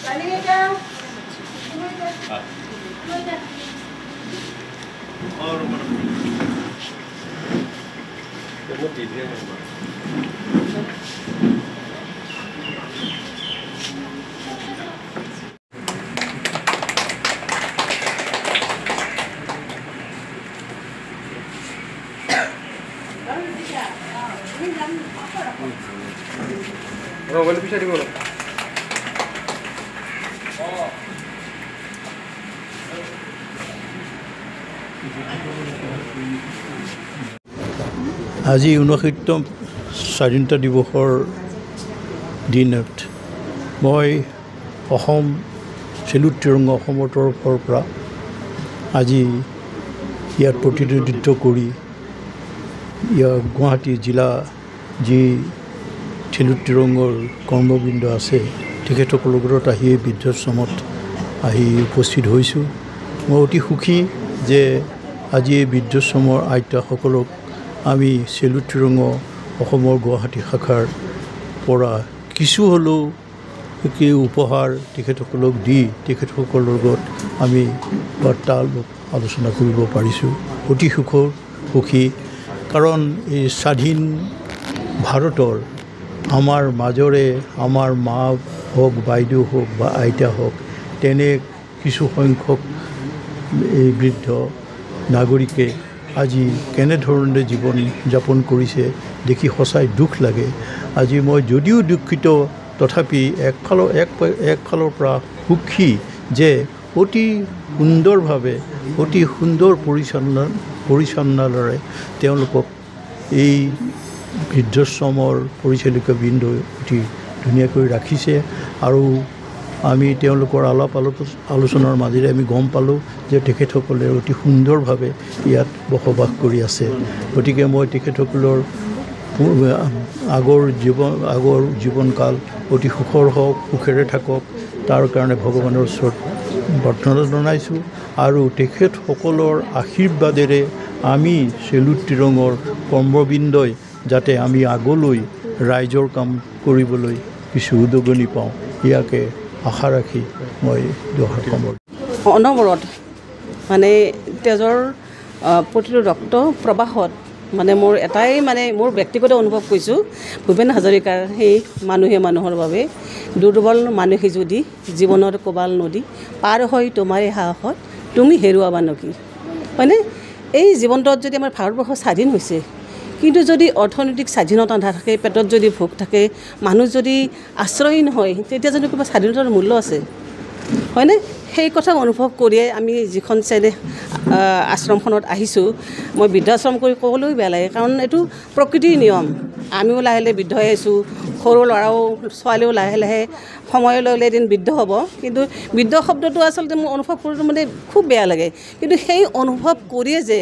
Roll bisa di mana? আজি 59তম স্বাধীনতা দিৱসৰ দিনত মই অসম চেলুট ত্ৰিৰংগা অসমৰ তৰফৰ পৰা আজি ইয়াত প্ৰতিনিধিত্ব কৰি ইয়াৰ গুৱাহাটী জিলা যি চেলুট ত্ৰিৰংগৰ কৰ্মবৃন্দ আছে তেখেতসকলৰ লগত আহি এই বৃদ্ধাশ্ৰমত আহি উপস্থিত হৈছোঁ। মই অতি সুখী যে আজি এই বৃদ্ধাশ্ৰমৰ আইতাসকলক আমি চেলুট ত্ৰিৰংগ অসমৰ গুৱাহাটী শাখাৰ পৰা কিছু হ'লেও উপহাৰ তেখেতসকলক দি তেখেতসকলৰ লগত আমি বাৰ্তা আলোচনা কৰিব পাৰিছোঁ। অতি সুখী কাৰণ এই স্বাধীন ভাৰতৰ আমাৰ মাজৰে আমাৰ মা হওক বাইদেউ হওক বা আইতা হওক তেনে কিছু সংখ্যক এই বৃদ্ধ নাগৰিকে আজি কেনেধৰণে জীৱন যাপন কৰিছে দেখি সঁচাই দুখ লাগে। আজি মই যদিও দুখিত তথাপি একফালৰ পৰা সুখী যে অতি সুন্দৰভাৱে অতি সুন্দৰ পৰিচালনাৰে তেওঁলোকক এই বৃদ্ধাশ্ৰমৰ পৰিচালিকাবৃন্দই অতি ধুনীয়াকৈ ৰাখিছে আৰু আমি তেওঁলোকৰ আলোচনাৰ মাজেৰে আমি গম পালোঁ যে তেখেতসকলে অতি সুন্দৰভাৱে ইয়াত বসবাস কৰি আছে। গতিকে মই তেখেতসকলৰ আগৰ জীৱনকাল অতি সুখৰ হওক, সুখেৰে থাকক তাৰ কাৰণে ভগৱানৰ ওচৰত প্ৰাৰ্থনা জনাইছোঁ আৰু তেখেতসকলৰ আশীৰ্বাদেৰে আমি চেলুট ত্ৰিৰংগৰ কৰ্মবৃন্দই যাতে আমি আগলৈ ৰাইজৰ কাম কৰিবলৈ কিছু উদগনি পাওঁ ইয়াকে আশা ৰাখি মই দোহাৰ অনবৰত মানে তেজৰ প্ৰতিটো ৰক্ত প্ৰবাহত মানে মোৰ এটাই মোৰ ব্যক্তিগত অনুভৱ কৈছোঁ ভূপেন হাজৰিকাৰ সেই মানুহে মানুহৰ বাবে দুৰ্বল মানুহে যদি জীৱনৰ কোবাল নদী পাৰ হয় তোমাৰে সাহসত তুমি হেৰুৱাবা নেকি হয়নে। এই জীৱনটোত যদি আমাৰ ভাৰতবৰ্ষ স্বাধীন হৈছে কিন্তু যদি অৰ্থনৈতিক স্বাধীনতা নাথাকে, পেটত যদি ভোক থাকে, মানুহ যদি আশ্ৰয়হীন হয় তেতিয়া যদি কিবা স্বাধীনতাৰ মূল্য আছে হয়নে। সেই কথা অনুভৱ কৰিয়ে আমি যিখন শ্ৰেণী আশ্ৰমখনত আহিছোঁ, মই বৃদ্ধাশ্ৰম কৰি ক'বলৈও বেয়া লাগে কাৰণ এইটো প্ৰকৃতিৰ নিয়ম। আমিও লাহে লাহে বৃদ্ধ হৈ আছোঁ, সৰু ল'ৰাও ছোৱালীও লাহে লাহে সময়লৈ এদিন বৃদ্ধ হ'ব। কিন্তু বৃদ্ধ শব্দটো আচলতে মোৰ অনুভৱ কৰোঁতে মানে খুব বেয়া লাগে। কিন্তু সেই অনুভৱ কৰিয়ে যে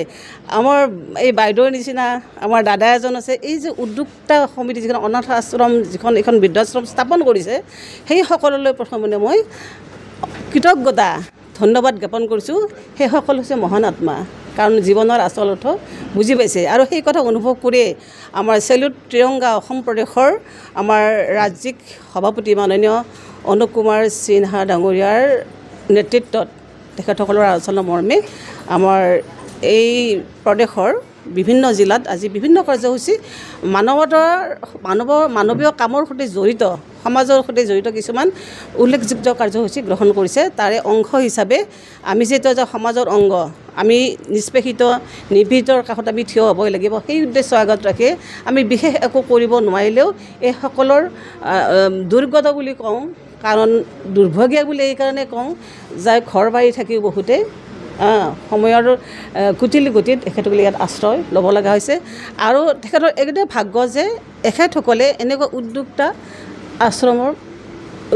আমাৰ এই বাইদেউৰ নিচিনা আমাৰ দাদা এজন আছে, এই যে উদ্যোক্তা সমিতি যিখন অনাথ আশ্ৰম যিখন এইখন বৃদ্ধাশ্ৰম স্থাপন কৰিছে সেই সকললৈ প্ৰথমতে মই কৃতজ্ঞতা ধন্যবাদ জ্ঞাপন কৰিছোঁ। সেইসকল হৈছে মহান আত্মা কাৰণ জীৱনৰ আচল অৰ্থ বুজি পাইছে আৰু সেই কথা অনুভৱ কৰিয়ে আমাৰ চেলুট ত্ৰিৰংগা অসম প্ৰদেশৰ আমাৰ ৰাজ্যিক সভাপতি মাননীয় অনুপ কুমাৰ সিনহা ডাঙৰীয়াৰ নেতৃত্বত তেখেতসকলৰ আলোচনা মৰ্মে আমাৰ এই প্ৰদেশৰ বিভিন্ন জিলাত আজি বিভিন্ন কাৰ্যসূচী মানৱীয় কামৰ সৈতে জড়িত সমাজৰ সৈতে জড়িত কিছুমান উল্লেখযোগ্য কাৰ্যসূচী গ্ৰহণ কৰিছে। তাৰে অংশ হিচাপে আমি যিহেতু যে সমাজৰ অংগ আমি নিষ্পেষিত নিভৃতৰ কাষত আমি থিয় হ'বই লাগিব। সেই উদ্দেশ্য আগত ৰাখি আমি বিশেষ একো কৰিব নোৱাৰিলেও এইসকলৰ দুৰ্গত বুলি কওঁ কাৰণ দুৰ্ভগীয়া বুলি এইকাৰণে কওঁ যে ঘৰ বাৰী থাকিও বহুতে সময়ৰ কুটিল গতিত এখেতসকলে ইয়াত আশ্ৰয় ল'ব লগা হৈছে আৰু তেখেতৰ একদম ভাগ্য যে এখেতসকলে এনেকুৱা উদ্যোক্তা আশ্ৰমৰ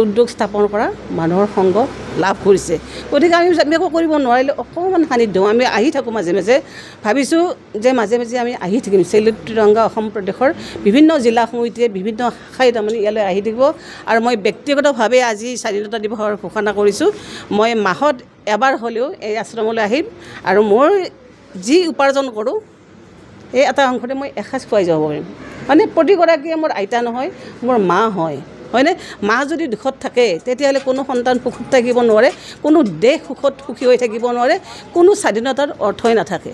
উদ্যোগ স্থাপন কৰা মানুহৰ সংগ লাভ কৰিছে। গতিকে আমি একো কৰিব নোৱাৰিলে অকণমান সান্নিধ্য আমি আহি থাকোঁ মাজে মাজে ভাবিছোঁ যে মাজে মাজে আমি আহি থাকিম। চেলুট ত্ৰিৰংগা অসম প্ৰদেশৰ বিভিন্ন জিলা সমিতিয়ে বিভিন্ন শাখাই তাৰমানে ইয়ালৈ আহি থাকিব আৰু মই ব্যক্তিগতভাৱে আজি স্বাধীনতা দিৱসৰ ঘোষণা কৰিছোঁ মই মাহত এবাৰ হ'লেও এই আশ্ৰমলৈ আহিম আৰু মোৰ যি উপাৰ্জন কৰোঁ এই এটা অংশতে মই এসাঁজ খুৱাই যাব পাৰিম। মানে প্ৰতিগৰাকীয়ে মোৰ আইতা নহয়, মোৰ মা হয়। হয়নে? মা যদি দুখত থাকে তেতিয়াহ'লে কোনো সন্তান সুখত থাকিব নোৱাৰে, কোনো দেশ সুখত সুখী হৈ থাকিব নোৱাৰে, কোনো স্বাধীনতাৰ অৰ্থই নাথাকে।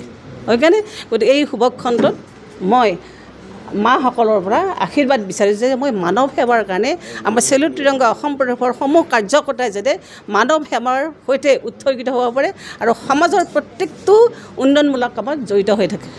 হয়নে? গতিকে এই শুভক্ষণটোত মই মাসকলৰ পৰা আশীৰ্বাদ বিচাৰিছোঁ যে মই মানৱ সেৱাৰ কাৰণে আমাৰ চেলুট ত্ৰিৰংগা অসম প্ৰদেশৰ সমূহ কাৰ্যকৰ্তাই যাতে মানৱ সেৱাৰ সৈতে উৎসৰ্গিত হ'ব পাৰে আৰু সমাজৰ প্ৰত্যেকটো উন্নয়নমূলক কামত জড়িত হৈ থাকে।